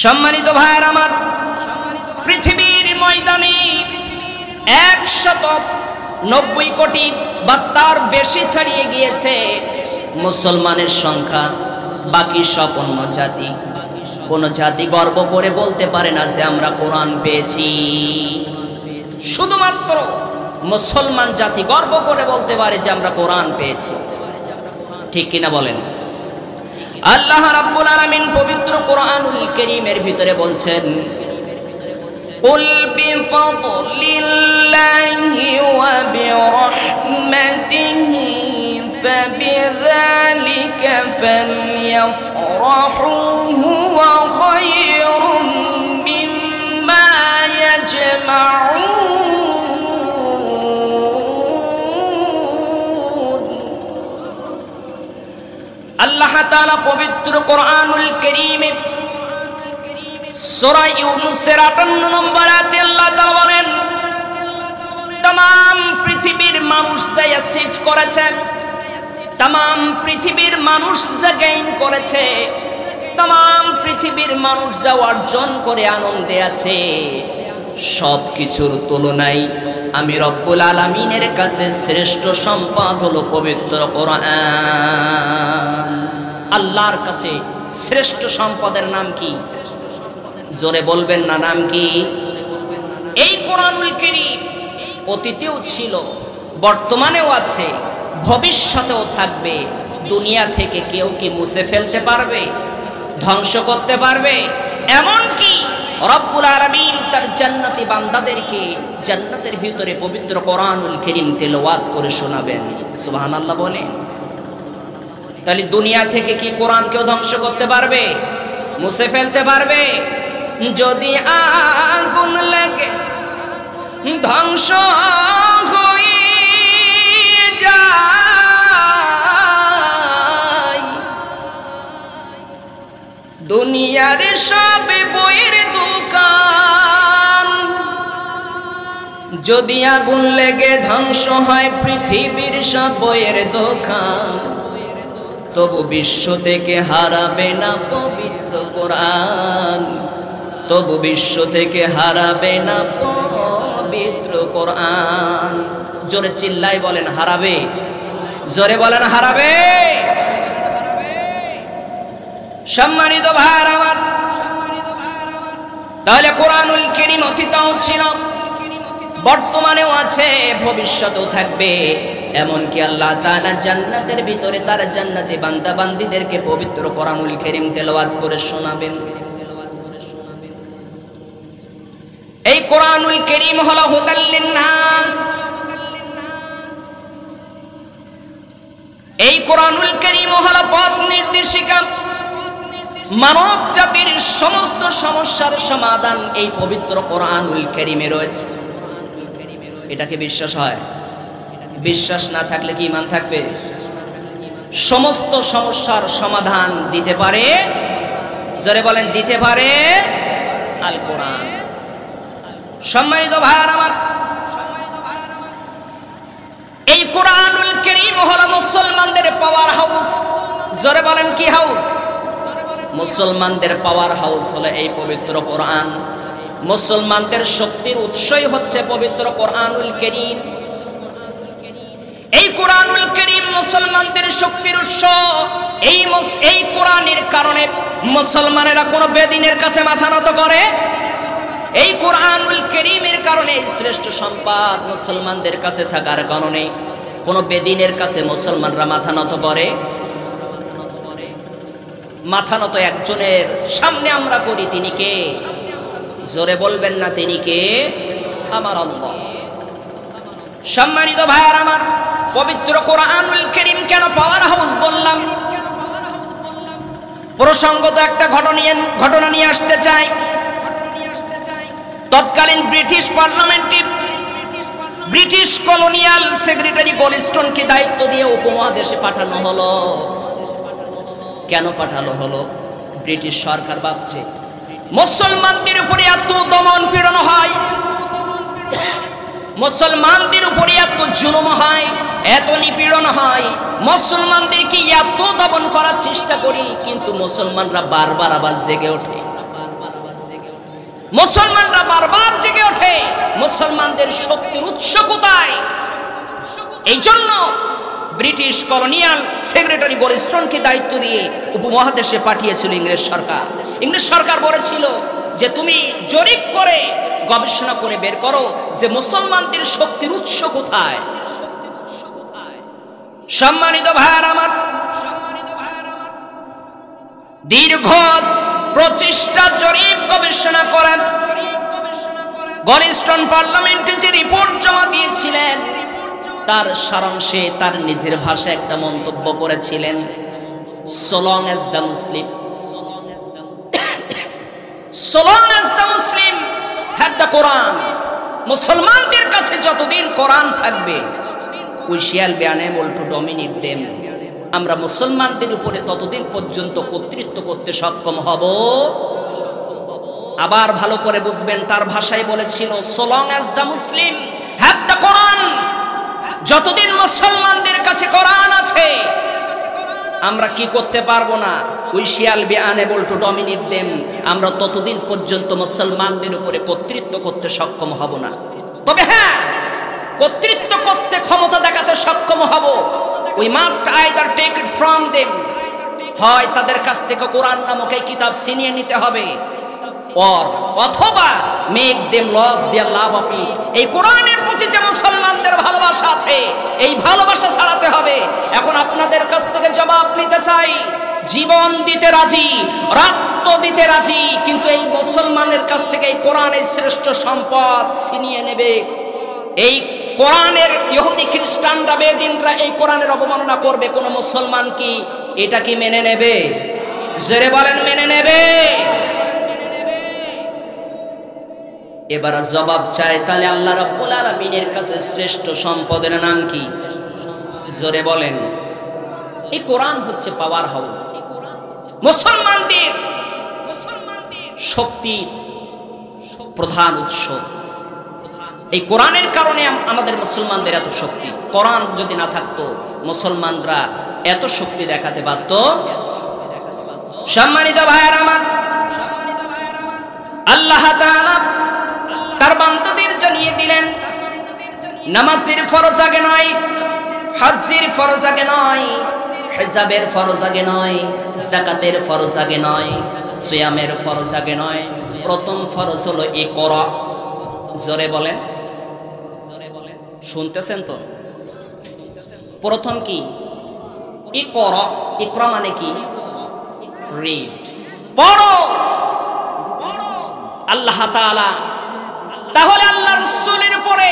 সম্মানিত ভাইয়ের আমার, পৃথিবীর ময়দানে 190 কোটি বা তার বেশি ছাড়িয়ে গিয়েছে মুসলমানের সংখ্যা। বাকি সব অন্য জাতি। কোন জাতি গর্ব করে বলতে পারে না যে আমরা কোরআন পেয়েছি। শুধুমাত্র মুসলমান জাতি গর্ব করে বলতে পারে যে আমরা কোরআন পেয়েছি। ঠিক কিনা বলেন? আল্লাহ রাব্বুল আলামিন পবিত্র কোরআনুল কারীমের ভিতরে বলছেন, কুল বিফাদলিল্লাহি ওয়া বিরাহমাতিহি ফাবিযালিকা ফালইফরাহু হুয়া খায়রুম মিম্মা ইয়াজমাউন। আল্লাহ তাআলা পবিত্র কোরআনুল কারীমে সূরা ইউনূসের 58 নম্বর আয়াতে আল্লাহ তাআলা বলেন, तमाम পৃথিবীর মানুষ যা অ্যাচিভ করেছে, तमाम পৃথিবীর মানুষ যা গেইন করেছে, तमाम পৃথিবীর মানুষ যা অর্জন করে আনন্দে আছে, সব কিছুর তুলনায় আমি রব্বুল আলামিনের কাছে শ্রেষ্ঠ সম্পদ হলো পবিত্র কোরআন। আল্লাহর কাছে শ্রেষ্ঠ সম্পদের নাম কি? জোরে বলবেন না, নাম কি? এই কোরআনুল কারীম অতীতেও ছিল, বর্তমানেও আছে, ভবিষ্যতেও থাকবে। দুনিয়া থেকে কেউ কি মুছে ফেলতে পারবে? ধ্বংস করতে পারবে? এমনকি রব্বুল আলামিন তার জান্নাতি বান্দাদেরকে জান্নাতের ভিতরে পবিত্র কোরআনুল কারীম তেলাওয়াত করে শোনাবেন। সুবহানাল্লাহ বলেন। তাহলে দুনিয়া থেকে কি কোরআন কেউ ধ্বংস করতে পারবে? মুছে ফেলতে পারবে? যদি আগুন লাগে ধ্বংস হয়ে যায়, দুনিয়ার সব বইয়ের দোকান। যদি আগুন লেগে ধ্বংস হয় পৃথিবীর সব বইয়ের দোকান, তবু বিশ্ব থেকে হারাবে না পবিত্র কোরআন। তবু বিশ্ব থেকে হারাবে না পবিত্র কোরআন। জোরে চিল্লাই বলেন হারাবে। জোরে বলেন হারাবে। সম্মানিত ভাইরা আমার, তাহলে কোরআনুল কারীম অতীতেও ছিল, বর্তমানেও আছে, ভবিষ্যতেও থাকবে। এমনকি আল্লাহ তাআলা জান্নাতের ভিতরে তার জান্নাতি বান্দা বান্দীদেরকে পবিত্র কোরআনুল কারীম তেলাওয়াত করে শোনাবেন। এই কোরআনুল কারীম হলো হুদাল লিন-নাস। এই কোরআনুল কারীম হলো পথ নির্দেশিকা। মানব জাতির সমস্ত সমস্যার সমাধান এই পবিত্র কোরআনুল কারীমে রয়েছে। এটাকে বিশ্বাস হয়? বিশ্বাস না থাকলে কি ঈমান থাকবে? সমস্ত সমস্যার সমাধান দিতে পারে, জোরে বলেন দিতে পারে আল কোরআন। সম্মানিত ভাইরা আমার, এই কোরআনুল কারীম হলো মুসলমানদের পাওয়ার হাউস। জোরে বলেন কি হাউস? মুসলমানদের পাওয়ার হাউস হলো এই পবিত্র কোরআন। মুসলমানদের শক্তির উৎসই হচ্ছে পবিত্র কোরআনুল কারীম। এই কোরআনুল কারীম মুসলমানদের শক্তির উৎস। এই কোরআনের কারণে মুসলমানেরা কোনো বেদিনের কাছে মাথা নত করে। এই কোরআনুল কারীমের কারণে শ্রেষ্ঠ সম্পদ মুসলমানদের কাছে থাকার কারণে কোনো বেদিনের কাছে মুসলমানরা মাথা নত করে? মাথা নত একজনের সামনে আমরা করি, তিনি কে? জোরে বলবেন না, তিনি কে? আমার আল্লাহ। সম্মানিত ভাইয়ার আমার, পবিত্র কোরআনুল কারীম কেন পাওয়ার হাউস বললাম? প্রসঙ্গত একটা ঘটনা নিয়ে আসতে চাই। তৎকালীন ব্রিটিশ পার্লামেন্টে ব্রিটিশ কলোনিয়াল সেক্রেটারি গলিস্টনকে দায়িত্ব দিয়ে উপমহাদেশে পাঠানো হলো। কেন পাঠানো হলো? ব্রিটিশ সরকার ভাবছে মুসলমানদের উপরে এত দমন পীড়ন হয়, মুসলমানদের উপরে এত জুলুম হয়, এত নিপীড়ন হয়, মুসলমানদেরকে এত দমন করার চেষ্টা করি, কিন্তু মুসলমানরা বারবার আবার জেগে ওঠে। মুসলমানরা বারবার জেগে ওঠে, মুসলমানদের শক্তির উৎস কোথায়? এই জন্য ব্রিটিশ কলোনিয়াল সেক্রেটারি গলিস্টনকে দায়িত্ব দিয়ে উপমহাদেশে পাঠিয়েছিল ইংরেজ সরকার। ইংরেজ সরকার বলেছিল যে তুমি জরিপ করে গবেষণা করে বের করো যে মুসলমানদের শক্তির উৎস কোথায়। সম্মানিত ভাইয়েরা আমার, দীর্ঘ প্রচেষ্টা জরিপ গবেষণা করেন গলিস্টন পার্লামেন্টে যে রিপোর্ট জমা দিয়েছিলেন তার সারাংশে তার নিজের ভাষায় একটা মন্তব্য করেছিলেন, so long as the Muslim had the Quran, মুসলমানদের কাছে যতদিন কোরআন থাকবে we shall be unable to dominate them, আমরা মুসলমানদের উপরে ততদিন পর্যন্ত কর্তৃত্ব করতে সক্ষম হব। আবার ভালো করে বুঝবেন, তার ভাষায় বলেছিল so long as the Muslim have the Quran, যতদিন মুসলমানদের কাছে কোরআন আছে আমরা কি করতে পারবো না, we shall be unable to dominate them, আমরা ততদিন পর্যন্ত মুসলমানদের উপরে কর্তৃত্ব করতে সক্ষম হব না। তবে হ্যাঁ, কর্তৃত্ব করতে ক্ষমতা দেখাতে সক্ষম হব, we must either take it from them, হয় তাদের কাছ থেকে কোরআন নামক এই কিতাব ছিনিয়ে নিতে হবে, অথবা make them lose their love of it, এই কোরআনের প্রতি যে মুসলমানদের ভালোবাসা আছে এই ভালোবাসা ছাড়াতে হবে। এখন আপনাদের কাছ থেকে জবাব নিতে চাই, জীবন দিতে রাজি, রক্ত দিতে রাজি, কিন্তু এই মুসলমানের কাছ থেকে এই কোরআনের শ্রেষ্ঠ সম্পদ ছিনিয়ে নেবে, এই কোরআনের ইহুদি খ্রিস্টানরা বেদিনরা এই কোরআনের অবমাননা করবে, কোন মুসলমান কি এটা কি মেনে নেবে? জোরে বলেন, মেনে নেবে? এবার জবাব চাই, তাহলে আল্লাহ রাব্বুল আলামিনের কাছে শ্রেষ্ঠ সম্পদের নাম কি? জোরে বলেন। এই কোরআন হচ্ছে পাওয়ার হাউস, মুসলমানদের শক্তির প্রধান উৎস। এই কোরআনের কারণে আমাদের মুসলমানদের এত শক্তি। কোরআন যদি না থাকতো মুসলমানরা এত শক্তি দেখাতে পারত? সম্মানিত ভাইয়েরা আমার, আল্লাহ তাআলা তার বান্দাদের জানিয়ে দিলেন নামাজের ফরজ আগে নয়, হজ্জের ফরজ আগে নয়, হিজাবের ফরজ আগে নয়, যাকাতের ফরজ আগে নয়, সিয়ামের ফরজ আগে নয়, প্রথম ফরজ হলো ইকরা। জোরে বলেন, শুনতেছেন তো? প্রথম কি? ইকরা। ইকরা মানে কি? রিড, পড়ো। আল্লাহ তাআলা তাহলে আল্লাহ রাসূলের উপরে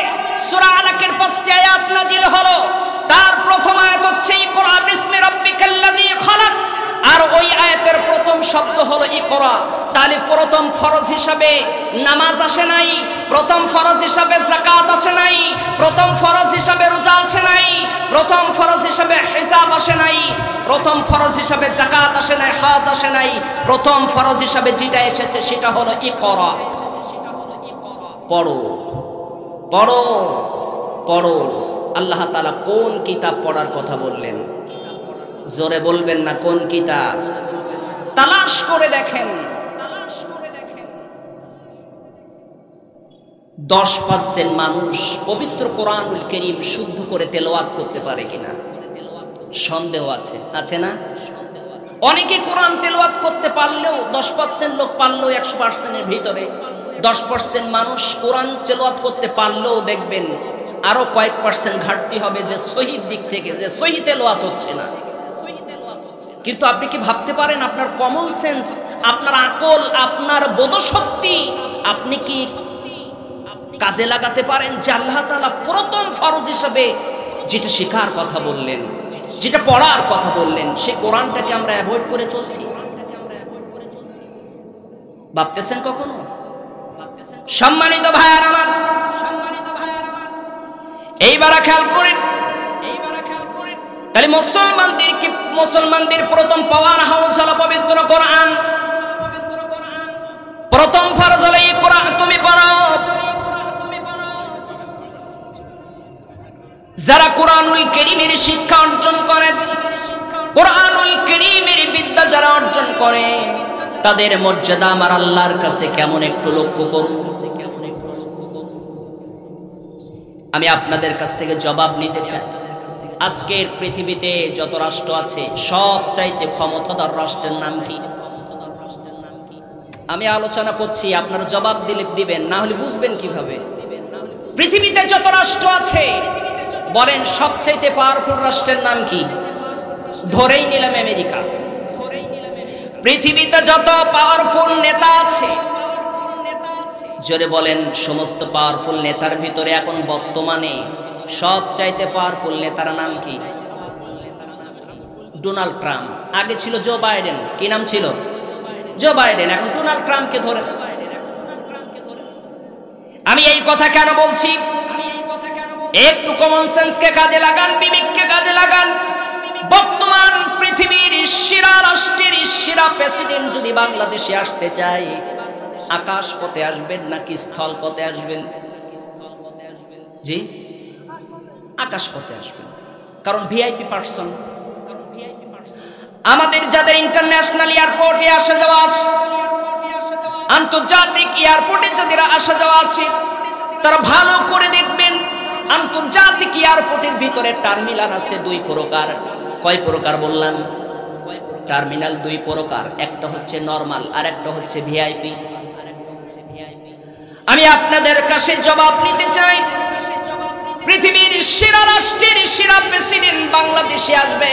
সূরা আলাকের 5টি আয়াত নাযিল হলো, তার প্রথম আয়াত হচ্ছে ইকরা বিসমি রাব্বিকাল্লাযী খালাক, আর ওই আয়াতের প্রথম শব্দ হলো ইকরা। তাহলে প্রথম ফরজ হিসাবে নামাজ আসে নাই, প্রথম ফরজ হিসাবে যাকাত আসে নাই, প্রথম ফরজ হিসাবে রোজা আসে নাই, প্রথম ফরজ হিসাবে হিজাব আসে নাই, প্রথম ফরজ হিসাবে যাকাত আসে নাই, হজ আসে নাই, প্রথম ফরজ হিসাবে যেটা এসেছে সেটা হলো ইকরা। পড়ো, পড়ো, পড়ো। আল্লাহ তাআলা কোন কিতাব পড়ার কথা বললেন? জোরে বলবেন না, কোন কিতাব? তালাশ করে দেখেন। 10% মানুষ পবিত্র কোরআনুল কারীম শুদ্ধ করে তেলাওয়াত করতে পারে কিনা সন্দেহ আছে, আছে না? অনেকে কোরআন তেলাওয়াত করতে পারলেও 10% লোক পারলেও 100%-এর ভিতরে 10% মানুষ কোরআন তেলাওয়াত করতে পারলেও দেখবেন আরো কয়েক পার্সেন্ট ঘাটতি হবে, যে সহিহ দিক থেকে যে সহিহ তেলাওয়াত হচ্ছে না। কিন্তু আপনি কি ভাবতে পারেন আপনার কমন সেন্স, আপনার আকল, আপনার বোধশক্তি আপনি কি কাজে লাগাতে পারেন যে আল্লাহ তাআলা প্রথম ফরজ হিসেবে যেটা শেখার কথা বললেন, যেটা পড়ার কথা বললেন, সেই কোরআনটাকে আমরা অ্যাভয়েড করে চলছি? ভাবতেছেন কখনো? সম্মানিত ভাইয়েরা আমার, এইবার খেয়াল করেন, তাহলে মুসলমানদের প্রথম পাওয়ার হাউস হলো পবিত্র কোরআন। প্রথম ফরজ হলো এই কোরআন তুমি পড়ো। যারা কোরআনুল কারীমের শিক্ষা অর্জন করেন, কোরআনুল কারীমের বিদ্যা যারা অর্জন করে, তাদের মর্যাদা আমার আল্লাহর কাছে কেমন একটু লক্ষ্য করুন। আমি আপনাদের কাছ থেকে জবাব নিতে চাই। আজকের পৃথিবীতে যত রাষ্ট্র আছে সব চাইতে ক্ষমতাধর রাষ্ট্রের নাম কি? আমি আলোচনা করছি, আপনারা জবাব দিবেন, না হলে বুঝবেন কিভাবে? পৃথিবীতে যত রাষ্ট্র আছে বলেন সবচাইতে পাওয়ারফুল রাষ্ট্রের নাম কি? ধরেই নিলাম আমেরিকা। পৃথিবীতে যত পাওয়ারফুল নেতা আছে, জোরে বলেন সমস্ত পাওয়ারফুল নেতার ভিতরে এখন বর্তমানে সবচাইতে পাওয়ারফুল নেতার নাম কি? Donald Trump. আগে ছিল জো বাইডেন। কি নাম ছিল? Joe Biden. এখন ডোনাল্ড ট্রাম্পকে ধরে। আমি এই কথা কেন বলছি? একটু কমন সেন্সকে কাজে লাগান, বিবেককে কাজে লাগান। বর্তমান পৃথিবীর সেরা রাষ্ট্রের সেরা প্রেসিডেন্ট যদি বাংলাদেশে আসতে চায়, আকাশ পথে আসবেন নাকি স্থল পথে আসবেন? জি, আকাশ পথে আসবেন। কারণ ভিআইপি পার্সন। আমাদের যাদের ইন্টারন্যাশনাল এয়ারপোর্টে আসা যাওয়া আছে, আন্তর্জাতিক এয়ারপোর্টে যাদের আসা যাওয়া আছে, তারা ভালো করে দেখবেন আন্তর্জাতিক এয়ারপোর্টের ভিতরে টার্মিনাল আছে দুই প্রকার। কয় প্রকার বললাম? টার্মিনাল দুই প্রকার, একটা হচ্ছে নরমাল আর একটা হচ্ছে ভিআইপি। আমি আপনাদের কাছে জবাব নিতে চাই, পৃথিবীর সেরা রাষ্ট্রের সেরা প্রেসিডেন্ট বাংলাদেশে আসবে,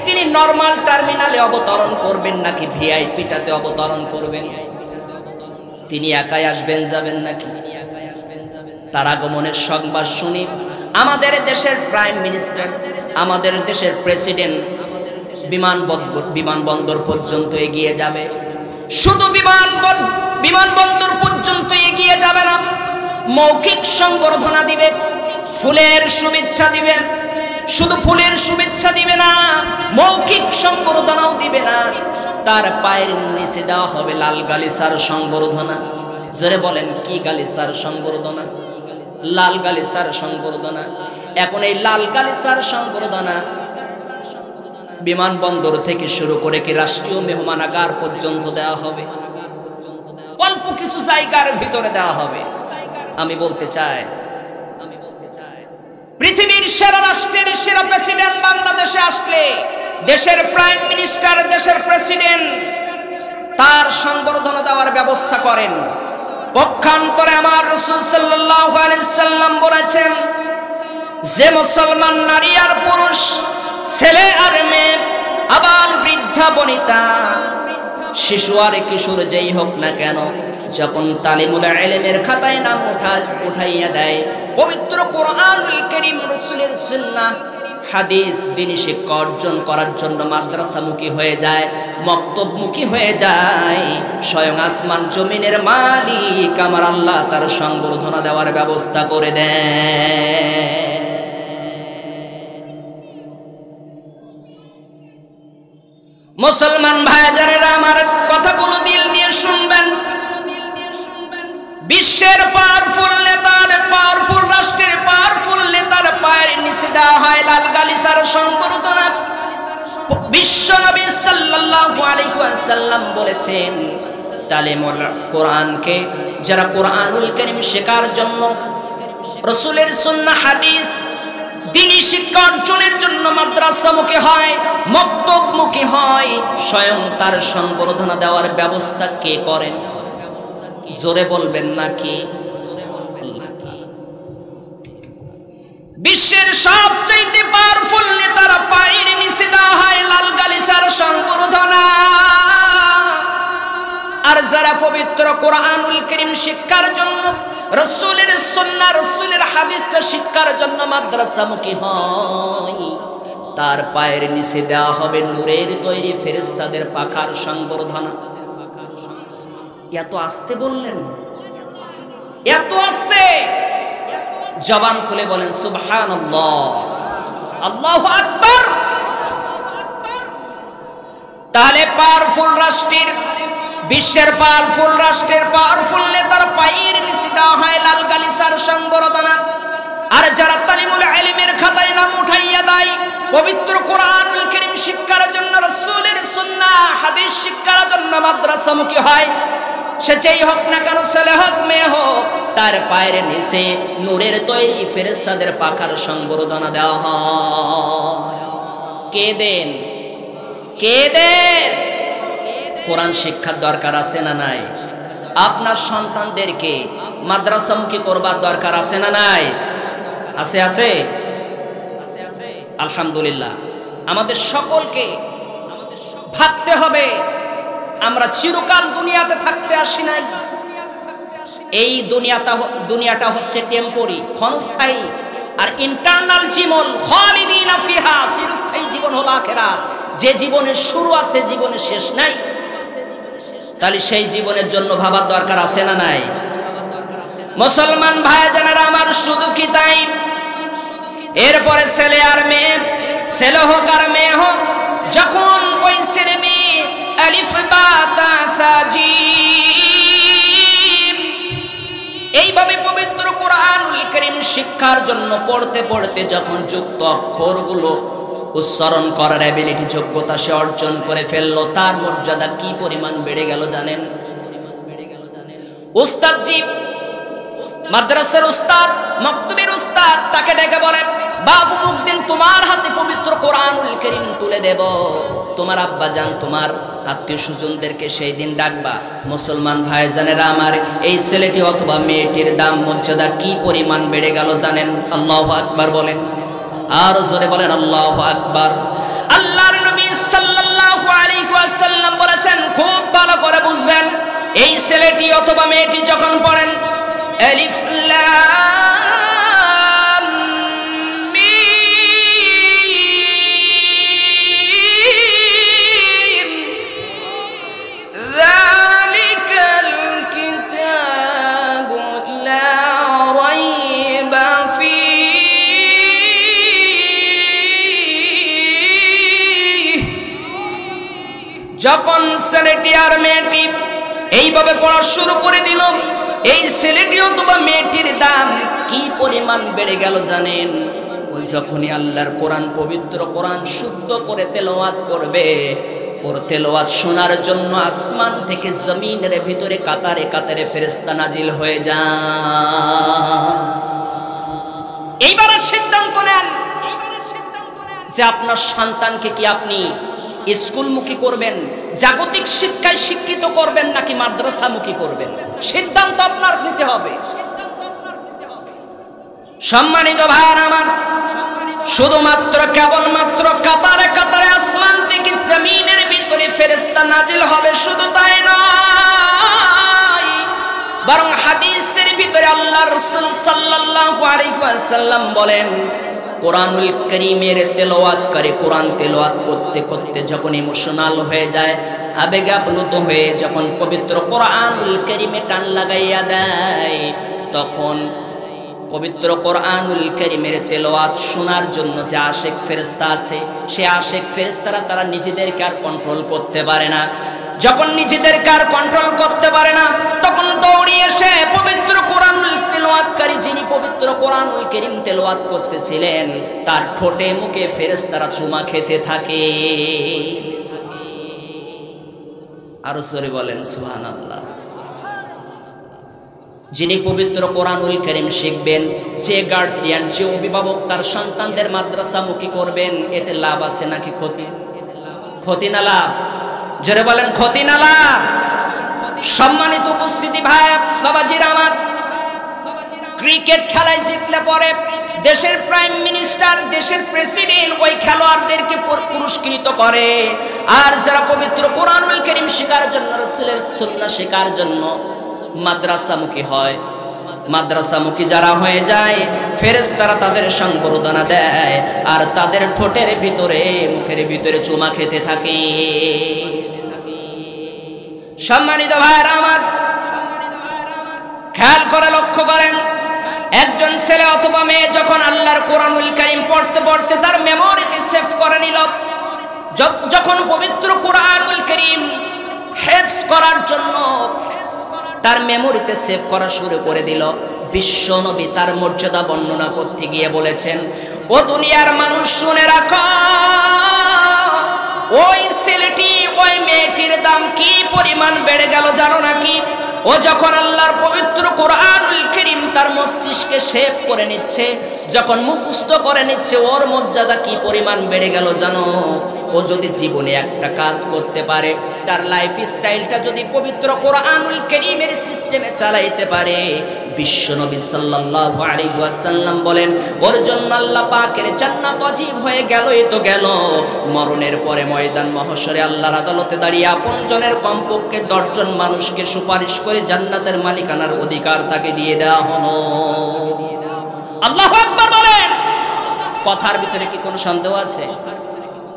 তিনি নরমাল টার্মিনালে অবতরণ করবেন নাকি ভিআইপিটাতে অবতরণ করবেন? তিনি একাই আসবেন, যাবেন নাকি? তার আগমনের সংবাদ শুনি আমাদের দেশের প্রাইম মিনিস্টার, আমাদের দেশের প্রেসিডেন্ট বিমানবন্দর পর্যন্ত এগিয়ে যাবে। শুধু বিমানবন্দর পর্যন্ত এগিয়ে যাবে না, মৌখিক সংবর্ধনা দিবে, ফুলের শুভেচ্ছা দিবে। শুধু ফুলের শুভেচ্ছা দিবে না, মৌখিক সংবর্ধনাও দিবে না, তার পায়ের নিচে দেওয়া হবে লাল গালিচার সংবর্ধনা। জোরে বলেন, কি গালিচার সংবর্ধনা? লাল গালিচার সংবর্ধনা। এখন এই লাল গালিচার সংবর্ধনা বিমানবন্দর থেকে শুরু করে কি রাষ্ট্রীয় মেহমানাগার পর্যন্ত দেওয়া হবে? অল্প কিছু জায়গার ভিতরে দেওয়া হবে। আমি বলতে চাই, পৃথিবীর সেরা রাষ্ট্রের সেরা প্রেসিডেন্ট বাংলাদেশে আসলে দেশের প্রাইম মিনিস্টার, দেশের প্রেসিডেন্ট তার সংবর্ধনা দেওয়ার ব্যবস্থা করেন। পক্ষান্তরে আমার রাসূল সাল্লাল্লাহু আলাইহি সাল্লাম বলেছেন, যে মুসলমান নারী আর পুরুষ, ছেলে আর মেয়ে, আবাল বৃদ্ধা বনিতা, শিশু আর কিশোর যেই হোক না কেন, যখন তালিমুল ইলমের খাতায় নাম উঠাইয়া দেয়, পবিত্র কোরআনুল কারীম, রাসূলের সুন্নাহ, হাদিস, দ্বীনি শিক্ষা অর্জন করার জন্য মাদ্রাসামুখী হয়ে যায়, মক্তবমুখী হয়ে যায়, স্বয়ং আসমান জমিনের মালিক আমার আল্লাহ তার সংবর্ধনা দেওয়ার ব্যবস্থা করে দেয়। মুসলমান ভাইজানেরা, আমার কথাগুলো দিল দিয়ে শুনবেন। বিশ্বের পাওয়ারফুল নেতার, পাওয়ারফুল রাষ্ট্রের পাওয়ারফুল নেতার পায়ের নিচে দেওয়া হয় লাল গালিচার সংবর্ধনা। বিশ্ব নবী সাল্লাল্লাহু আলাইহি ওয়াসাল্লাম বলেছেন, তালিমুল কোরআনকে যারা কোরআনুল কারীম শেখার জন্য, রাসূলের সুন্নাহ, হাদিস, দ্বীনি শিক্ষা অর্জনের জন্য মাদ্রাসামুখী হয়, মক্তবমুখী হয়, স্বয়ং তার সংবর্ধনা দেওয়ার ব্যবস্থা কে করেন? জোরে বলবেন নাকি? বিশ্বের সবচেয়ে পাওয়ারফুল নেতার পায়ের নিচে দেওয়া হয় লাল গালিচার সংবর্ধনা। আর যারা পবিত্র কোরআনুল কারীম শিক্ষার জন্য, রাসূলের সুন্নাহ, রাসূলের হাদিসটা শিক্ষার জন্য মাদ্রাসামুখী হয়, তার পায়ের নিচে দেওয়া হবে নূরের তৈরি ফেরেশতাদের পাখার সংবর্ধনা। এত আস্তে বললেন, এত আস্তে? জবান খুলে বলেন সুবহানাল্লাহ, আল্লাহু আকবার। তাহলে পাওয়ারফুল রাষ্ট্রের, বিশ্বের পাওয়ারফুল রাষ্ট্রের পাওয়ারফুল নেতার পায়ের নিচে দেওয়া হয় লাল গালিচার সংবর্ধনা। আর যারা তালিমুল ইলমের খাতায় নাম উঠাইয়া দেয় পবিত্র কোরআনুল কারীম শিক্ষার জন্য, রাসূলের সুন্নাহ হাদিস শিক্ষার জন্য মাদ্রাসামুখী হয়, সে যেই হোক না কেন, ছেলে হোক মেয়ে হোক, তার পায়ের নিচে নূরের তৈরি ফেরেশতাদের পাখার সংবর্ধনা দেওয়া হয়। কে দেন? কে দেন? কোরআন শিক্ষার দরকার আছে না নাই? আপনার সন্তানদেরকে মাদ্রাসামুখী করবার দরকার আছে না নাই? আছে, আছে। আলহামদুলিল্লাহ। আমাদের সকলকে ভাবতে হবে আমরা চিরকাল দুনিয়াতে থাকতে আসি নাই। এই দুনিয়াটা হচ্ছে টেম্পোরি, ক্ষণস্থায়ী, আর ইন্টারনাল জীবন খালিদিনা ফিহা, চিরস্থায়ী জীবন হলো আখিরাত। যে জীবনের শুরু আছে, জীবনের শেষ নাই। তাহলে সেই জীবনের জন্য ভাবার দরকার আছে না নাই? মুসলমান ভাইজানেরা আমার, শুধু কি তাই? এরপরে ছেলে আর মেয়ে, ছেলে হোক আর মেয়ে হোক, যখন ওই ছেলে মেয়ে আলিফ বা তা সা জিম এইভাবে পবিত্র কোরআনুল কারীম শিক্ষার জন্য পড়তে পড়তে যখন যুক্ত অক্ষরগুলো উচ্চারণ করার অ্যাবিলিটি, যোগ্যতা সে অর্জন করে ফেললো, তার মর্যাদা কি পরিমাণ বেড়ে গেল জানেন? উস্তাদজি, মাদ্রাসার উস্তাদ, মক্তবের উস্তাদ তাকে ডেকে বলে, বাবু মুকদিন, তোমার হাতে পবিত্র কোরআনুল কারীম তুলে দেব, তোমার আব্বা জান, তোমার আত্মীয় স্বজনদেরকে সেই দিন ডাকবা। মুসলমান ভাইজানেরা আমার, এই ছেলেটি অথবা মেয়েটির দাম মর্যাদা কি পরিমাণ বেড়ে গেল জানেন? আল্লাহু আকবার বলেন, আর জোরে বলেন আল্লাহু আকবার। আল্লাহর নবী সাল্লাল্লাহু আলাইহি ওয়াসাল্লাম বলেছেন, খুব ভালো করে বুঝবেন, এই ছেলেটি অথবা মেয়েটি যখন পড়েন আলিফ লাম মিম যালিকাল কিতাবু লা রাইবা ফীহি, যখন ছেলেটি আর মেয়েটি এইভাবে পড়া শুরু করে দিল, এই ছেলেটি অথবা মেয়েটির দাম কি পরিমাণ বেড়ে গেল জানেন? ওই যখনই আল্লাহর কোরআন, পবিত্র কোরআন শুদ্ধ করে তেলাওয়াত করবে, ওর তেলাওয়াত শোনার জন্য আসমান থেকে জমিনের ভিতরে কাতারে কাতারে ফেরেশতা নাজিল হয়ে যান। এইবার সিদ্ধান্ত নেন যে আপনার সন্তানকে কি আপনি স্কুলমুখী করবেন, জাগতিক শিক্ষায় শিক্ষিত করবেন, নাকি মাদ্রাসামুখী করবেন? সিদ্ধান্ত আপনার নিতে হবে। সম্মানিত ভাইরা আমার, শুধুমাত্র কেবলমাত্র কাতারে কাতারে আসমান থেকে জমিনের ভিতরে ফেরেশতা নাজিল হবে শুধু তাই নয়, বরং হাদিসের ভিতরে আল্লাহর রাসূল সাল্লাল্লাহু আলাইহি ওয়াসাল্লাম বলেন, কোরআনুল কারীমের তেলাওয়াতকারী কোরআন তেলাওয়াত করতে করতে যখন ইমোশনাল হয়ে যায়, আবেগে আপ্লুত হয়ে যখন পবিত্র কোরআনুল কারীমে টান লাগাইয়া দেয়, তখন পবিত্র কোরআনুল কারীমের তেলাওয়াত শোনার জন্য যে আশিক ফেরেশতা আছে, সে আশিক ফেরেশতারা তারা নিজেদেরকে আর কন্ট্রোল করতে পারে না। যখন নিজেদেরকে আর কন্ট্রোল করতে পারে না, তখন দৌড়ে এসে পবিত্র কোরআনুল তেলাওয়াতকারী, যিনি পবিত্র কোরআনুল কারীম তেলাওয়াত করতেছিলেন, তার ঠোঁটে মুখে ফেরেশতারা চুমা খেতে থাকে। আরো জোরে বলেন সুবহানাল্লাহ। যিনি পবিত্র কোরআনুল কারীম শিখবেন, যে গার্জিয়ান, যে অভিভাবক তার সন্তানদের মাদ্রাসামুখী করবেন, এতে লাভ আছে নাকি ক্ষতি? ক্ষতি না লাভ? জোরে বলেন ক্ষতি না লাভ? সম্মানিত উপস্থিতি ভাই বাবাজিরা আমার, ক্রিকেট খেলায় জিতলে পরে দেশের প্রাইম মিনিস্টার, দেশের প্রেসিডেন্ট ওই খেলোয়াড়দেরকে পুরস্কৃত করে, আর যারা পবিত্র কোরআনুল কারীম শেখার জন্য, রাসূলের সুন্নাহ শেখার জন্য মাদ্রাসামুখী হয়, মাদ্রাসামুখী যারা হয়ে যায়, ফেরেশতারা তাদের সংবর্ধনা দেয় আর তাদের ঠোঁটের ভিতরে, মুখের ভিতরে চুমা খেতে থাকে। সম্মানিত ভাইরা আমার, খেয়াল করে লক্ষ্য করেন, একজন ছেলে অথবা মেয়ে যখন আল্লাহর কোরআনুল কারীম পড়তে পড়তে তার মেমোরিতে সেভ করে নিল, যখন পবিত্র কোরআনুল কারীম হেফজ করার জন্য তার মেমোরিতে সেভ করা শুরু করে দিল, বিশ্ব নবী তার মর্যাদা বর্ণনা করতে গিয়ে বলেছেন, ও দুনিয়ার মানুষ শুনে রাখো, ওই ছেলেটি ওই মেয়েটির দাম কি পরিমাণ বেড়ে গেল জানো নাকি? ও যখন আল্লাহর পবিত্র কোরআনুল কারীম তার মস্তিষ্কে শেপ করে নিচ্ছে, যখন মুখস্থ করে নিচ্ছে, ওর মর্যাদা কি পরিমাণ বেড়ে গেল জানো? ও যদি জীবনে একটা কাজ করতে পারে, তার লাইফ স্টাইলটা যদি পবিত্র কোরআনুল কারীমের সিস্টেমে চালাইতে পারে, বিশ্বনবী সাল্লাল্লাহু আলাইহি ওয়াসাল্লাম বলেন, ওর জন্য আল্লাহ পাকের জান্নাত ওয়াজিব হয়ে গেলই তো গেল, মরণের পরে ময়দান মহশরে আল্লাহর আদালতে দাঁড়িয়ে আপনজনের কমপক্ষে 10 জন মানুষকে সুপারিশ করে জান্নাতের মালিকানার অধিকার তাকে দিয়ে দেওয়া হলো। আল্লাহু আকবার বলেন। কথার ভিতরে কি কোনো সন্দেহ আছে?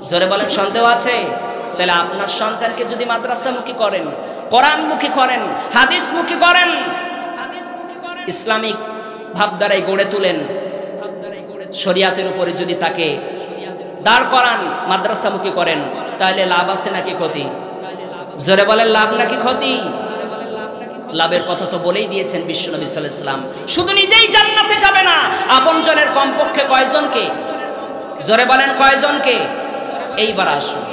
জোরে বলেন, সন্দেহ আছে? তাহলে আপনার সন্তানকে যদি মাদ্রাসামুখী করেন, কোরআনমুখী করেন, হাদিসমুখী করেন, ইসলামিক ভাবধারায় গড়ে তুলেন, শরিয়াতের উপরে যদি তাকে দাঁড় করান, মাদ্রাসামুখী করেন, তাহলে লাভ আছে নাকি ক্ষতি? জোরে বলেন, লাভ নাকি ক্ষতি? লাভের কথা তো বলেই দিয়েছেন বিশ্বনবী সাল্লাল্লাহু আলাইহি ওয়াসাল্লাম। শুধু নিজেই জান্নাতে যাবে না, আপনজনের কমপক্ষে কয়জনকে? জোরে বলেন, কয়জনকে? এইবার আসুন,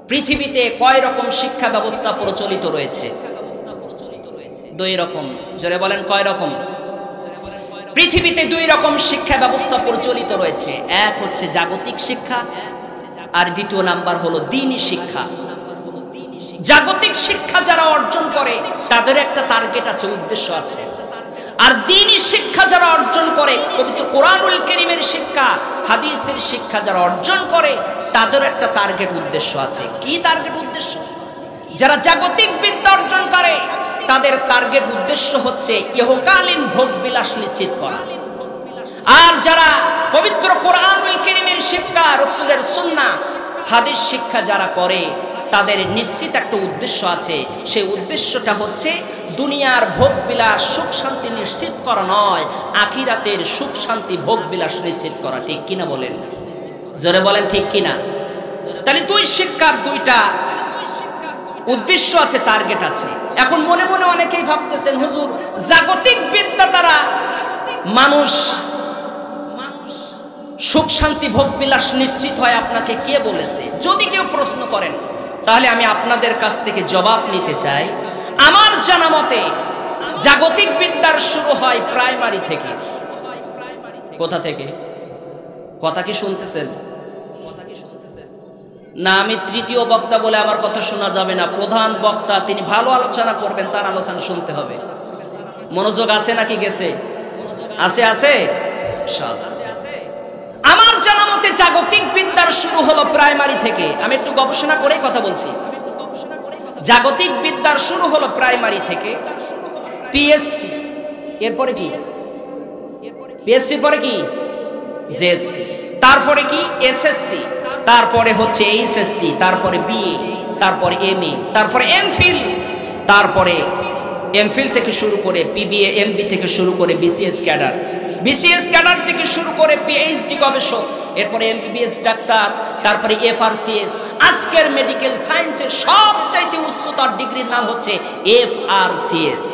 পৃথিবীতে কয় রকম শিক্ষা ব্যবস্থা প্রচলিত রয়েছে? 2 রকম। জোরে বলেন, কয় রকম? পৃথিবীতে 2 রকম শিক্ষা ব্যবস্থা প্রচলিত রয়েছে। এক হচ্ছে জাগতিক শিক্ষা, আর দ্বিতীয় নাম্বার হলো দ্বীনি শিক্ষা। জাগতিক শিক্ষা যারা অর্জন করে তাদের একটা টার্গেট আছে, উদ্দেশ্য আছে। আর দ্বীনি শিক্ষা যারা অর্জন করে, পবিত্র কোরআনুল কারীমের শিক্ষা, হাদিসের শিক্ষা যারা অর্জন করে, তাদের একটা টার্গেট উদ্দেশ্য আছে। কি টার্গেট উদ্দেশ্য? যারা জাগতিক বিদ্যা অর্জন করে তাদের টার্গেট উদ্দেশ্য হচ্ছে ইহকালীন ভোগ বিলাস নিশ্চিত করা। আর যারা পবিত্র কোরআনুল কারীমের শিক্ষা, রাসূলের সুন্নাহ, হাদিস শিক্ষা যারা করে, তাদের নিশ্চিত একটা উদ্দেশ্য আছে। সেই উদ্দেশ্যটা হচ্ছে দুনিয়ার ভোগ বিলাস সুখ শান্তি নিশ্চিত করা নয়, আখিরাতের সুখ শান্তি ভোগ বিলাস নিশ্চিত করা। ঠিক কিনা বলেন? জোরে বলেন, ঠিক কিনা? তাহলে 2 শিক্ষার 2টা উদ্দেশ্য আছে, টার্গেট আছে। এখন মনে মনে অনেকেই ভাবতেছেন, হুজুর জাগতিক বিদ্যা দ্বারা মানুষ সুখ শান্তি ভোগ বিলাস নিশ্চিত হয়, আপনাকে কে বলেছে? যদি কেউ প্রশ্ন করেন, তাহলে আমি আপনাদের কাছ থেকে জবাব নিতে চাই। আমার জানা মতে জাগতিক বিদ্যার শুরু হয় প্রাইমারি থেকে। কোথা থেকে? কথা কি শুনতেছেন? না, আমি তৃতীয় বক্তা বলে আমার কথা শোনা যাবে না। প্রধান বক্তা, তিনি ভালো আলোচনা করবেন, তার আলোচনা শুনতে হবে। মনোযোগ আছে নাকি গেছে? আছে, আছে। আমার জানা মতে জাগতিক বিদ্যার শুরু হলো প্রাইমারি থেকে। আমি একটু গবেষণা করেই কথা বলছি। জাগতিক বিদ্যার শুরু হলো প্রাইমারি থেকে। পিএসসি, এরপরে কি? পিএসসির পরে কি? জেএসসি, তারপরে কি? এসএসসি, তারপরে হচ্ছে এইচএসসি, তারপরে বিএ, তারপরে এমএ, তারপরে এমফিল, তারপরে এমফিল থেকে শুরু করে পিবিএ, এমবি থেকে শুরু করে বিসিএস ক্যাডার, বিসিএস ক্যাডার থেকে শুরু করে পিএইচডি গবেষক, এরপরে এমবিবিএস ডাক্তার, তারপরে এফআরসিএস। আজকের মেডিকেল সায়েন্সের সবচাইতে উচ্চতর ডিগ্রির নাম হচ্ছে এফআরসিএস।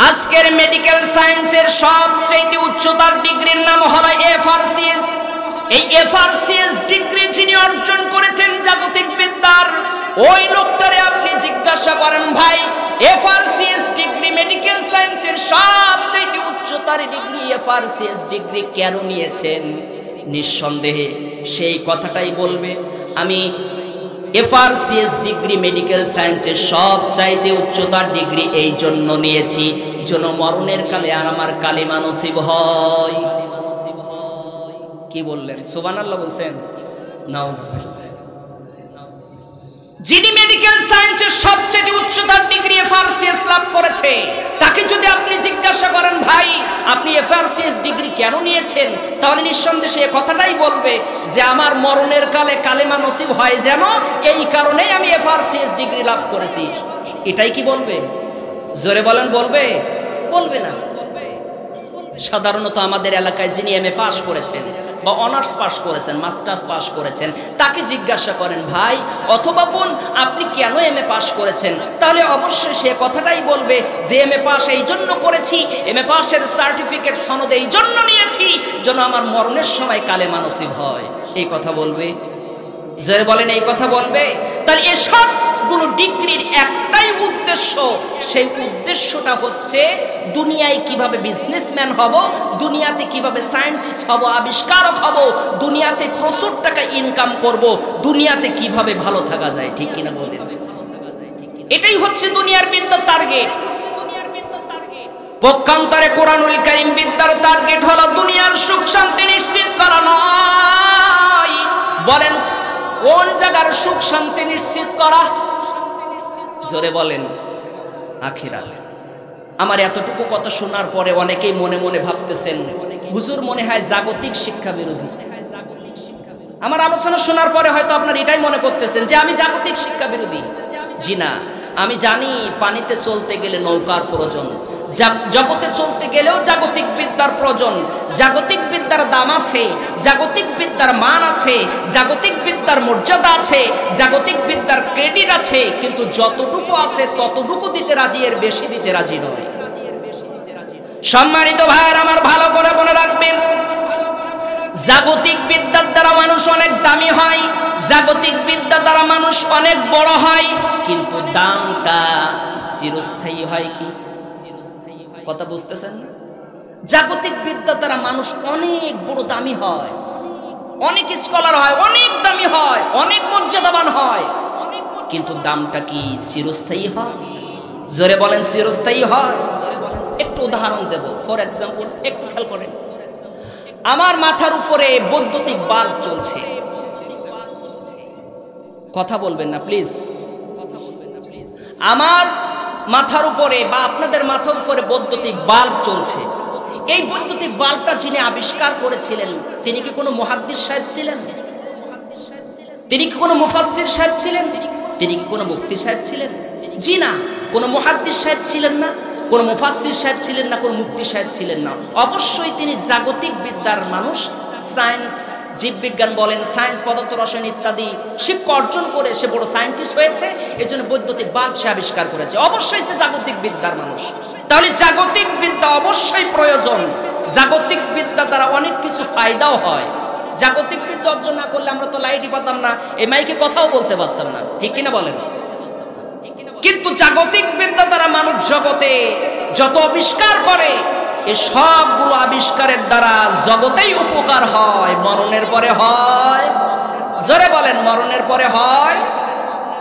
আজকের মেডিকেল সায়েন্সের সবচাইতে উচ্চতর ডিগ্রির নাম হলো এফআরসিএস। এই এফআরসিএস ডিগ্রি যিনি অর্জন করেছেন জাগতিক বিদ্যার, ওই লোকটারে আপনি জিজ্ঞাসা করেন, ভাই এফআরসিএস ডিগ্রি মেডিকেল সায়েন্সের সবচেয়ে উচ্চতর ডিগ্রি এফআরসিএস ডিগ্রি কেন নিয়েছেন? নিঃসন্দেহে সেই কথাটাই বলবে, আমি এফআরসিএস ডিগ্রি মেডিকেল সায়েন্সের সবচাইতে উচ্চতর ডিগ্রি এই জন্য নিয়েছি যেন মরণের কালে আর আমার কালিমা নসিব হয়। কি বললেন? সুবহানাল্লাহ বলছেন? নাউজুবিল্লাহ। যিনি মেডিকেল সায়েন্সের সবচেয়ে উচ্চতর ডিগ্রি এফআরসিএস লাভ করেছে, তাকে যদি আপনি জিজ্ঞাসা করেন, ভাই আপনি এফআরসিএস ডিগ্রি কেন নিয়েছেন, তাহলে নিঃসন্দেহে এই কথাটাই বলবে যে আমার মরণের কালে কালেমা নসিব হয় যেন, এই কারণেই আমি এফআরসিএস ডিগ্রি লাভ করেছি। এটাই কি বলবে? জোরে বলেন, বলবে? বলবে না। সাধারণত আমাদের এলাকায় যিনি এমএ পাস করেছেন বা অনার্স পাস করেছেন, মাস্টার্স পাস করেছেন, তাকে জিজ্ঞাসা করেন, ভাই অথবা বোন আপনি কেন এমএ পাস করেছেন, তাহলে অবশ্যই সে কথাটাই বলবে যে এমএ পাস এই জন্য করেছি, এমএ পাসের সার্টিফিকেট সনদ এই জন্য নিয়েছি যেন আমার মরণের সময় কালেমা নসিব হয়। এই কথা বলবে? জোরে বলেন, এই কথা বলবে? তাহলে এসবগুলো ডিগ্রির একটাই উদ্দেশ্য, সেই উদ্দেশ্যটা হচ্ছে দুনিয়ায় কিভাবে বিজনেসম্যান হব, দুনিয়াতে কিভাবে সায়েন্টিস্ট হব, আবিষ্কারক হব, দুনিয়াতে প্রচুর টাকা ইনকাম করব, দুনিয়াতে কিভাবে ভালো থাকা যায়। ঠিক কিনা বলেন? এটাই হচ্ছে দুনিয়ার বিদ্যার টার্গেট। পক্ষান্তরে কোরআনুল কারীম বিদ্যার টার্গেট হলো দুনিয়ার সুখ শান্তি নিশ্চিত করা নয়। বলেন কোন জায়গার সুখ শান্তি নিশ্চিত করা? জোরে বলেন, আখিরাত। আমার এতটুকু কথা শোনার পরে অনেকেই মনে মনে ভাবতেছেন, হুজুর মনে হয় জাগতিক শিক্ষা বিরোধী। আমার আলোচনা শোনার পরে হয়তো আপনার এটাই মনে করতেছেন যে আমি জাগতিক শিক্ষা বিরোধী। জি না, আমি জানি পানিতে চলতে গেলে নৌকার প্রয়োজন, জগতে চলতে গেলেও জাগতিক বিদ্যার প্রয়োজন। জাগতিক বিদ্যার দাম আছে, জাগতিক বিদ্যার মান আছে, জাগতিক বিদ্যার মর্যাদা আছে, জাগতিক বিদ্যার ক্রেডিট আছে, কিন্তু যতটুকু আছে ততটুকু দিতে রাজি, এর বেশি দিতে রাজি নয়। সম্মানিত ভাইয়ের আমার, ভালো করে মনে রাখবেন, জাগতিক বিদ্যার দ্বারা মানুষ অনেক দামি হয়, জাগতিক বিদ্যা দ্বারা মানুষ অনেক বড় হয়, কিন্তু দামটা চিরস্থায়ী হয় কি? কথা বুঝতেছেন না? জাগতিক বিদ্যা দ্বারা মানুষ অনেক বড় দামি হয়, অনেক স্কলার হয়, অনেক দামি হয়, অনেক মর্যাদাবান হয়, কিন্তু দামটা কি চিরস্থায়ী হয়? জোরে বলেন, চিরস্থায়ী হয়? একটু উদাহরণ দেব। ফর এক্সাম্পল, একটু খেয়াল করেন, আমার মাথার উপরে বৈদ্যুতিক বাল্ব চলছে। কথা বলবেন না প্লিজ। আমার মাথার উপরে বা আপনাদের মাথার উপরে বৈদ্যুতিক বাল্ব চলছে। এই বৈদ্যুতিক বাল্বটা যিনি আবিষ্কার করেছিলেন তিনি কি কোনো মুহাদ্দিস সাহেব ছিলেন? তিনি কি কোনো মুফাসসির সাহেব ছিলেন? তিনি কি কোনো মুফতি সাহেব ছিলেন? জি না, কোনো মুহাদ্দিস সাহেব ছিলেন না, কোনো মুফাসসির সাহেব ছিলেন না, কোনো মুফতি সাহেব ছিলেন না। অবশ্যই তিনি জাগতিক বিদ্যার মানুষ। সায়েন্স, জীববিজ্ঞান বলেন, সায়েন্স, পদার্থ রসায়ন ইত্যাদি শিক্ষা অর্জন করে সে বড় সায়েন্টিস্ট হয়েছে, এই জন্য বৈদ্যুতিক বাল্ব সে আবিষ্কার করেছে। অবশ্যই সে জাগতিক বিদ্যার মানুষ। তাহলে জাগতিক বিদ্যা অবশ্যই প্রয়োজন। জাগতিক বিদ্যা দ্বারা অনেক কিছু ফায়দাও হয়। জাগতিক বিদ্যা অর্জন না করলে আমরা তো লাইটই পাতাম না, এই মাইকে কথাও বলতে পারতাম না। ঠিক কিনা বলেন? কিন্তু জাগতিক বিদ্যা দ্বারা মানুষ জগতে যত আবিষ্কার করে, এই সবগুলো আবিষ্কারের দ্বারা জগতেই উপকার হয়, মরণের পরে হয়। জোরে বলেন, মরণের পরে হয়।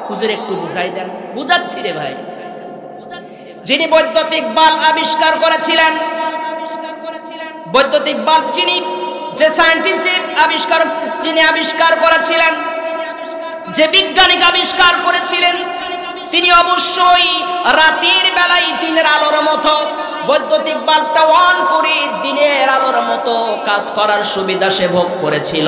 হুজুর একটু বুঝাই দেন। বুঝাচ্ছি রে ভাই। যিনি বৈদ্যুতিক বাল্ব আবিষ্কার করেছিলেন, বৈদ্যুতিক বাল্ব যিনি, যে সায়েন্টিস্ট যিনি আবিষ্কার করেছিলেন, যে বিজ্ঞানিক আবিষ্কার করেছিলেন, তিনি অবশ্যই রাতের বেলায় দিনের আলোর মতো বৈদ্যুতিক বাল্বটা অন করে দিনের আলোর মতো কাজ করার সুবিধা সে ভোগ করেছিল।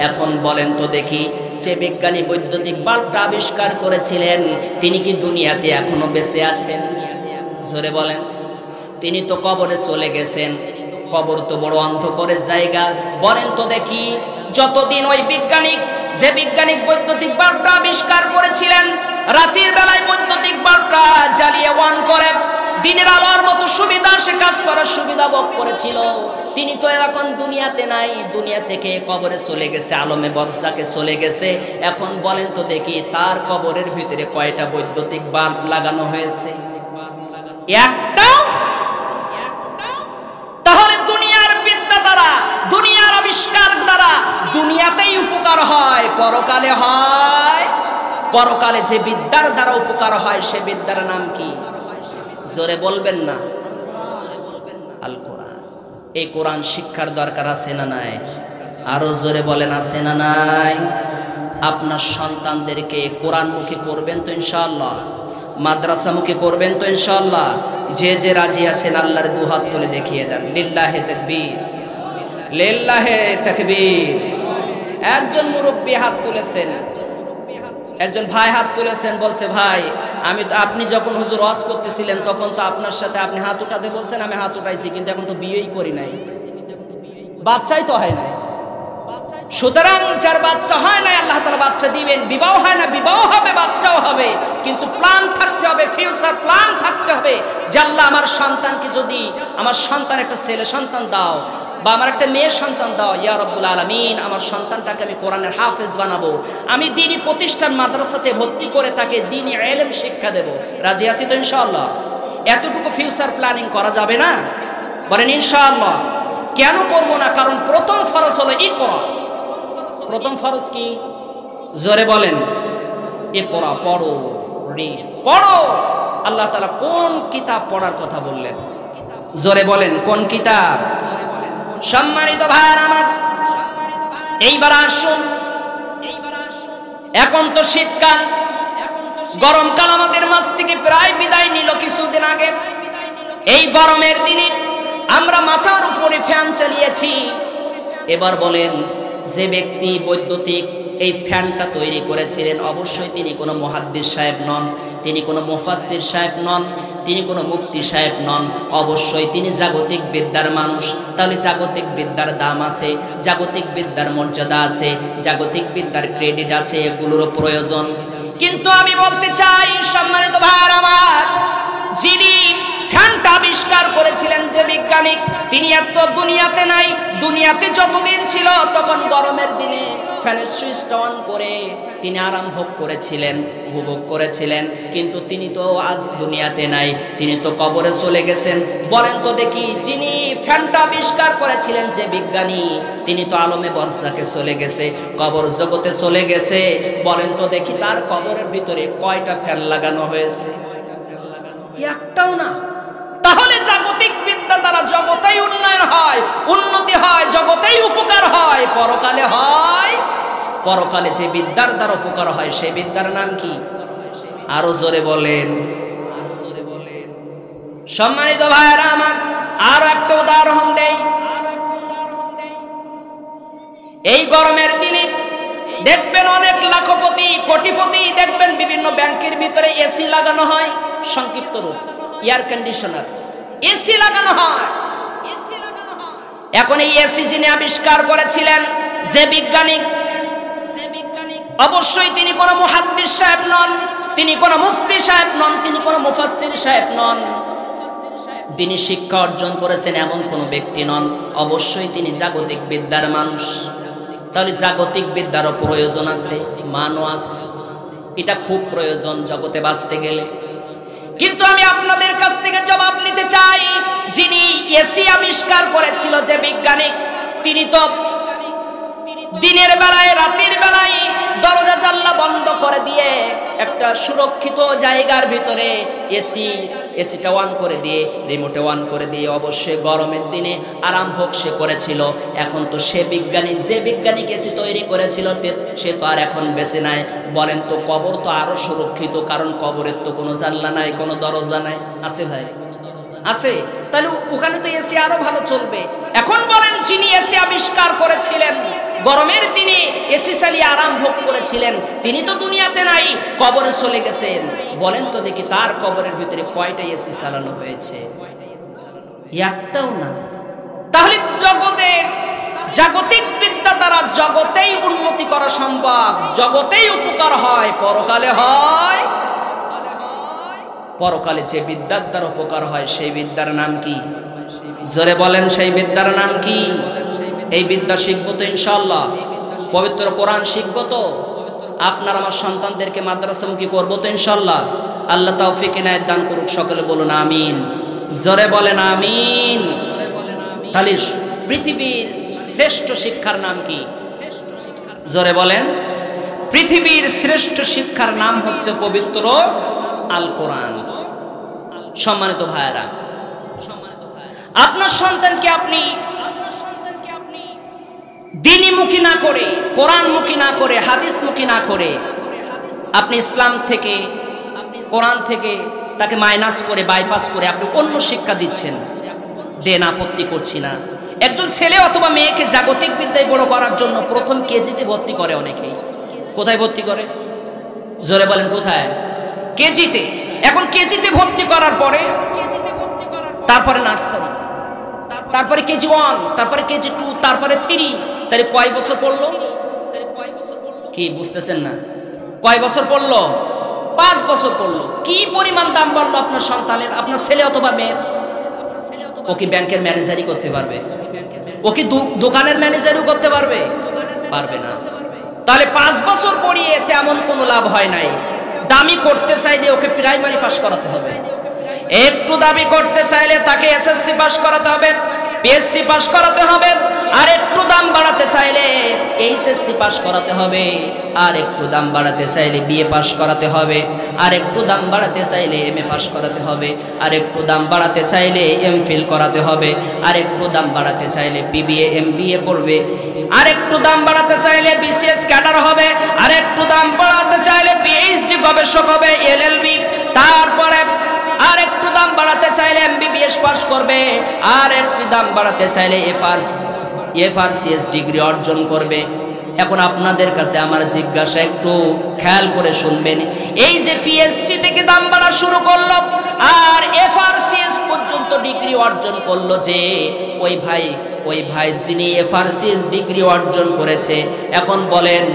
এখন বলেন তো দেখি, যে বিজ্ঞানী বৈদ্যুতিক বাল্বটা আবিষ্কার করেছিলেন তিনি কি দুনিয়াতে এখনো বেঁচে আছেন? জোরে বলেন। তিনি তো কবরে চলে গেছেন। কবর তো বড় অন্ধকারের জায়গা। বলেন তো দেখি, যতদিন ওই বিজ্ঞানিক, যে বিজ্ঞানিক বৈদ্যুতিক বাল্বটা আবিষ্কার করেছিলেন, রাতের বেলায় বৈদ্যুতিক বাল্বটা জ্বালিয়ে অন করে দিনের আলোর মতো সুবিধা, সে কাজ করার সুবিধা ভোগ করেছিল, তিনি তো এখন দুনিয়াতে নাই, দুনিয়া থেকে কবরে চলে গেছে, আলমে বরজাকে চলে গেছে। এখন বলেন তো দেখি, তার কবরের ভিতরে কয়টা বৈদ্যুতিক বাল্ব লাগানো হয়েছে? একটা। তাহলে দুনিয়ার বিদ্যা দ্বারা, দুনিয়ার আবিষ্কার দ্বারা দুনিয়াতেই উপকার হয়, পরকালে হয়? পরকালে যে বিদ্যার দ্বারা উপকার হয় সে বিদ্যার নাম কি? জোরে বলবেন না। আল কোরআন। এই কোরআন শিক্ষার দরকার আছে না নাই? আরো জোরে বলেন, আছে না নাই? আপনার সন্তানদেরকে কোরআনমুখী করবেন তো ইনশাআল্লাহ? মাদ্রাসামুখী করবেন তো ইনশাআল্লাহ? যে যে রাজি আছেন আল্লাহর দুহাত তুলে দেখিয়ে দেন। লিল্লাহে তাকবীর, লিল্লাহে তাকবীর। একজন মুরব্বী হাত তুলেছেন। একজন ভাই হাত তুলেছেন, বলছে ভাই আপনি যখন হুজুর ওয়াজ করতেছিলেন তখন তো আপনার সাথে আপনি হাত উঠাতে বলছেন, আমি হাত উঠাইছি, কিন্তু এখন তো বিয়েই করি নাই, বাচ্চাই তো হয় নাই। সুতরাং যার বাচ্চা হয় না আল্লাহ তাআলা বাচ্চা দিবেন, বিবাহ হয় না বিবাহ হবে, বাচ্চাও হবে, কিন্তু প্ল্যান থাকতে হবে, ফিউচার প্ল্যান থাকতে হবে যে আল্লাহ আমার সন্তানকে, যদি আমার সন্তান একটা ছেলে সন্তান দাও বা আমার একটা মেয়ের সন্তান দাও, ইয়া রাব্বুল আলামিন আমার সন্তানটাকে আমি কোরআনের হাফেজ বানাবো, আমি দ্বীনি প্রতিষ্ঠান মাদ্রাসাতে ভর্তি করে তাকে দ্বীনি ইলম শিক্ষা দেব। রাজি আছি তো ইনশাআল্লাহ? এতটুকু ফিউচার প্ল্যানিং করা যাবে না? বলেন ইনশাআল্লাহ। কেন করব না? কারণ প্রথম ফরজ হলো ইকরা। প্রথম ফরজ কি? জোরে বলেন। ইকরা, পড়ো, পড়ো। আল্লাহ তাআলা কোন কিতাব পড়ার কথা বললেন? জোরে বলেন, কোন কিতাব? সম্মানিত ভাইরা আমার, এইবার আসুন, এখন তো শীতকাল, গরমকাল আমাদের মাঝ থেকে প্রায় বিদায় নিল কিছুদিন আগে। এই গরমের দিনে আমরা মাথার উপরে ফ্যান চালিয়েছি। এবার বলেন, যে ব্যক্তি বৈদ্যুতিক এই ফ্যানটা তৈরি করেছিলেন অবশ্যই তিনি কোনো মুহাদ্দিস সাহেব নন, তিনি কোনো মুফাসসির সাহেব নন, তিনি কোনো মুফতি সাহেব নন, অবশ্যই তিনি জাগতিক বিদ্যার মানুষ। তাহলে জাগতিক বিদ্যার দাম আছে, জাগতিক বিদ্যার মর্যাদা আছে, জাগতিক বিদ্যার ক্রেডিট আছে, এগুলোরও প্রয়োজন। কিন্তু আমি বলতে চাই সম্মানিত ভাইরা আমার, যিনি ফ্যানটা আবিষ্কার করেছিলেন, যে বিজ্ঞানী, তিনি এত দুনিয়াতে নাই। দুনিয়াতে যতদিন ছিল তখন গরমের দিনে ফ্যানের সুইচটা অন করে তিনি আরাম ভোগ করেছিলেন, উপভোগ করেছিলেন, কিন্তু তিনি তো আজ দুনিয়াতে নাই, তিনি তো কবরে চলে গেছেন। বলেন তো দেখি, যিনি ফ্যানটা আবিষ্কার করেছিলেন, যে বিজ্ঞানী, তিনি তো আলমে বরজাকে চলে গেছে, কবর জগতে চলে গেছে। বলেন তো দেখি, তার কবরের ভিতরে কয়টা ফ্যান লাগানো হয়েছে? একটাও না। তাহলে জাগতিক বিদ্যা দ্বারা জগতেই উন্নয়ন হয়, উন্নতি হয়, জগতেই উপকার হয়, পরকালে হয়। পরকালে যে বিদ্যার দ্বারা উপকার হয় সেই বিদ্যার নাম কি? আরো জোরে বলেন। সম্মানিত ভাইরা আমার, আর একটা উদাহরণ দেই। এই গরমের দিনে দেখবেন অনেক লাখপতি, কোটিপতি, দেখবেন বিভিন্ন ব্যাংকের ভিতরে এসি লাগানো হয়, সংক্ষিপ্ত রূপ এয়ার কন্ডিশনার, এসি লাগানো হয়। এখন এই এসি যিনি আবিষ্কার করেছিলেন, যে বিজ্ঞানী, অবশ্যই তিনি কোনো মুহাদ্দিস সাহেব নন, তিনি কোনো মুফতি সাহেব নন, তিনি কোনো মুফাসসির সাহেব নন, তিনি শিক্ষা অর্জন করেছেন এমন কোন ব্যক্তি নন, অবশ্যই তিনি জাগতিক বিদ্যার মানুষ। তাহলে জাগতিক বিদ্যারও প্রয়োজন আছে, মানও আছে, এটা খুব প্রয়োজন জগতে বাঁচতে গেলে। কিন্তু আমি আপনাদের কাছ থেকে জবাব নিতে চাই, যিনি এসি আবিষ্কার করেছিল, যে বিজ্ঞানী, তিনি তো দিনের বেলায়, রাতের বেলায় দরজা জানলা বন্ধ করে দিয়ে একটা সুরক্ষিত জায়গার ভিতরে এসিটা অন করে দিয়ে, রিমোটে অন করে দিয়ে অবশ্যই গরমের দিনে আরাম ভোগ সে করেছিল। এখন তো সে বিজ্ঞানী, যে বিজ্ঞানী এসি তৈরি করেছিল, সে তো আর এখন বেঁচে নাই। বলেন তো, কবর তো আরো সুরক্ষিত, কারণ কবরের তো কোনো জানলা নাই, কোনো দরজা নাই, আছে ভাই? আছে। তাহলে ওখানে তো এসি আরো ভালো চলবে। এখন বলেন, যিনি এসি আবিষ্কার করেছিলেন, গরমের দিনে এসি চালিয়ে আরাম ভোগ করেছিলেন, তিনি তো দুনিয়াতে নাই, কবরে চলে গেছেন। বলেন তো দেখি, তার কবরের ভিতরে কয়টা এসি চালানো হয়েছে? একটাও না। তাহলে জগতের জাগতিক বিদ্যা দ্বারা জগতেই উন্নতি করা সম্ভব, জগতেই উপকার হয়, পরকালে হয়। পরকালে যে বিদ্যার দ্বারা উপকার হয় সেই বিদ্যার নাম কি? জোরে বলেন, সেই বিদ্যার নাম কি? এই বিদ্যা শিখবো তো ইনশাআল্লাহ, পবিত্র কোরআন শিখবো তো, আপনার আমার সন্তানদেরকে মাদ্রাসামুখী করবো তো ইনশাআল্লাহ। আল্লাহ তৌফিক ইনায়েত দান করুক, সকলে বলুন আমিন। জোরে বলেন আমিন। তাহলে পৃথিবীর শ্রেষ্ঠ শিক্ষার নাম কি? জোরে বলেন। পৃথিবীর শ্রেষ্ঠ শিক্ষার নাম হচ্ছে পবিত্র আল কোরআন। সম্মানিত ভাইরা, আপনার সন্তানকে আপনি দ্বীনিমুখী না করে, কোরআনমুখী না করে, হাদিসমুখী না করে, আপনি ইসলাম থেকে, কোরআন থেকে তাকে মাইনাস করে, বাইপাস করে আপনি অন্য শিক্ষা দিচ্ছেন, দেন, আপত্তি করছি না। একজন ছেলে অথবা মেয়েকে জাগতিক বিদ্যায় বড় করার জন্য প্রথম কেজিতে ভর্তি করে অনেকেই। কোথায় ভর্তি করে? জোরে বলেন কোথায়? কেজিতে। এখন কেজিতে ভর্তি করার পরে তারপরে নার্সারি, তারপরে কেজি 1, তারপরে কেজি 2, তারপরে 3, তাহলে কয় বছর পড়লো? কি বুঝতেছেন না? কয় বছর পড়লো? 5 বছর পড়লো। কি পরিমাণ দাম বাড়লো আপনার সন্তানের, আপনার ছেলে অথবা মেয়ের? ও কি ব্যাংকের ম্যানেজারই করতে পারবে? ও কি দোকানের ম্যানেজারও করতে পারবে? পারবে না। তাহলে 5 বছর পড়িয়ে তেমন কোনো লাভ হয় নাই। দামি করতে চাইলে ওকে প্রাইমারি পাস করাতে হবে, একটু দাবি করতে চাইলে তাকে এসএসসি পাস করাতে হবে, পিএসসি পাস করাতে হবে, আর একটু দাম বাড়াতে চাইলে এইচএসসি পাস করাতে হবে, আর একটু দাম বাড়াতে চাইলে বিএ পাস করাতে হবে, আর একটু দাম বাড়াতে চাইলে এমএ পাস করাতে হবে, আর একটু দাম বাড়াতে চাইলে এমফিল করাতে হবে, আর একটু দাম বাড়াতে চাইলে বিবিএ এমবিএ করবে, আর একটু দাম বাড়াতে চাইলে বিসিএস ক্যাডার হবে, আর একটু দাম বাড়াতে চাইলে পিএইচডি গবেষক হবে, এলএলবি, তারপরে আর একটু দাম বাড়াতে চাইলে এমবিবিএস পাস করবে, আর একটু দাম বাড়াতে চাইলে এফআরসিএস ডিগ্রি অর্জন করবে। এখন আপনাদের কাছে আমার জিজ্ঞাসা, একটু খেয়াল করে শুনবেন। এই যে পিএসসি থেকে দাম বাড়া শুরু করলো আর এফআরসিএস পর্যন্ত ডিগ্রি অর্জন করলো, যে ওই ভাই যিনি এফআরসিএস ডিগ্রি অর্জন করেছে, এখন বলেন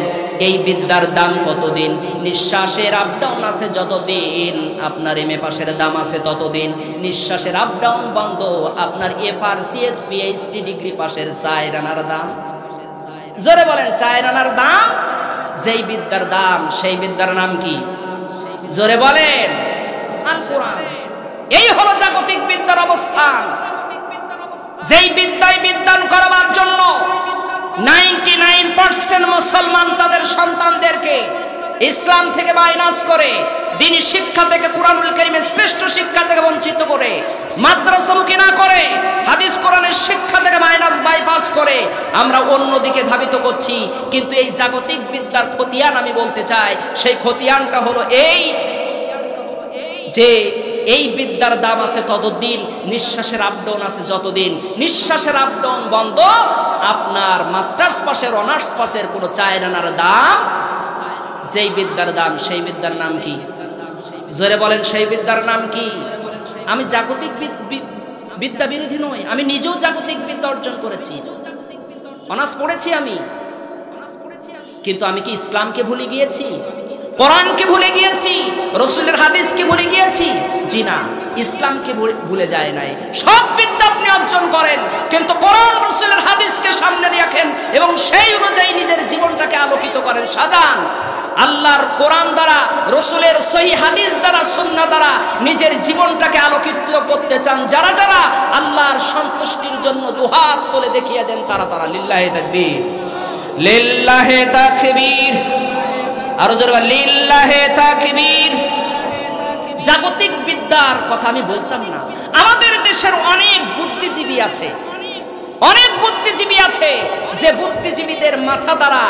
এই বিদ্যার দাম কতদিন? নিঃশ্বাসের আপ ডাউন আছে যতদিন আপনার এমএ পাশের দাম আছে ততদিন। নিঃশ্বাসের আপ ডাউন বন্ধ, আপনার এফআরসিএস পিএইচডি ডিগ্রি পাশের 4 আনার দাম। জোরে বলেন 4 আনার দাম। যেই বিদ্যার দাম, সেই বিদ্যার নাম কি? জোরে বলেন আল কোরআন। এই হলো জাগতিক বিদ্যার অবস্থান। যেই বিদ্যায় বিদ্যান করাবার জন্য 99% মুসলমান তাদের সন্তানদেরকে ইসলাম থেকে মাইনাস করে, দ্বীনি শিক্ষা থেকে, কুরআনুল কারীমের শ্রেষ্ঠ শিক্ষা থেকে বঞ্চিত করে, মাদ্রাসামুখী না করে, হাদিস কোরআনের শিক্ষা থেকে বাইপাস করে আমরা অন্যদিকে ধাবিত করছি। কিন্তু এই জাগতিক বিদ্যার খতিয়ান আমি বলতে চাই, সেই খতিয়ানটা হলো এই যে এই বিদ্যার দাম আছে ততদিন, নিঃশ্বাসের আপডাউন আছে যতদিন। নিঃশ্বাসের আপডাউন বন্ধ, আপনার মাস্টার্স পাশের, অনার্স পাশের কোনো 4 আনার দাম। যেই বিদ্যার দাম, সেই বিদ্যার নাম কি? জোরে বলেন সেই বিদ্যার নাম কি? আমি জাগতিক বিদ্যা বিরোধী নই, আমি নিজেও জাগতিক বিদ্যা অর্জন করেছি, অনার্স পড়েছি আমি। কিন্তু আমি কি ইসলামকে ভুলে গিয়েছি? কোরআনকে ভুলে গিয়েছি? রাসূলের হাদিসকে ভুলে গিয়েছি? জি না, ইসলামকে ভুলে যায় নাই। সব বিদ্যা আপনি অর্জন করেন, কিন্তু কোরআন রাসূলের হাদিসকে সামনে রাখেন এবং সেই অনুযায়ী নিজের জীবনটাকে আলোকিত করেন, সাজান। আল্লাহর কোরআন দ্বারা, রাসূলের সহিহ হাদিস দ্বারা, সুন্নাহ দ্বারা নিজের জীবনটাকে আলোকিত করতে চান যারা যারা, আল্লাহর সন্তুষ্টির জন্য দুহাত তুলে দেখিয়ে দেন তারা। লিল্লাহি তাকবীর, লিল্লাহি তাকবীর, আরো জোরে লিল্লাহি তাকবীর। জাগতিক বিদ্যার কথা আমি বলতাম না। আমাদের দেশের অনেক বুদ্ধিজীবী আছে, অনেক বুদ্ধিজীবী আছে, যে বুদ্ধিজীবীদের মাথা দ্বারা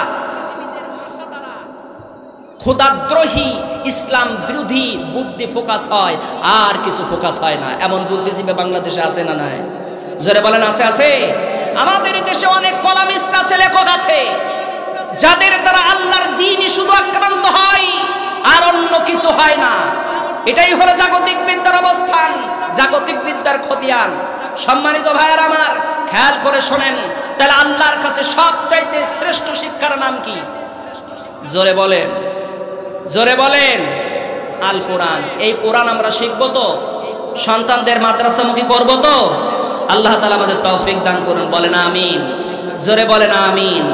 খোদাদ্রোহী, ইসলাম বিরোধী বুদ্ধি ফোকাস হয়, আর কিছু ফোকাস হয় না। এমন বুদ্ধিজীবী বাংলাদেশে আছে না নাই? জোরে বলেন আছে, আছে। আমাদের দেশে অনেক কলামিস্ট আছে, লেখক আছে, যাদের দ্বারা আল্লাহর দ্বীনই শুধু আক্রান্ত হয় আর অন্য কিছু হয় না। এটাই হলো জাগতিক বিদ্যার অবস্থান, জাগতিক বিদ্যার খতিয়ান। সম্মানিত ভাইয়ের আমার, খেয়াল করে শোনেন, তাহলে আল্লাহর কাছে সবচাইতে শ্রেষ্ঠ শিক্ষার নাম কি? জোরে বলেন, জোরে বলেন আল কোরআন। এই কোরআন আমরা শিখবো তো, সন্তানদের মাদ্রাসামুখী করবো তো? আল্লাহ তাআলা আমাদের তৌফিক দান করুন, বলেন আমিন। জোরে বলেন আমিন।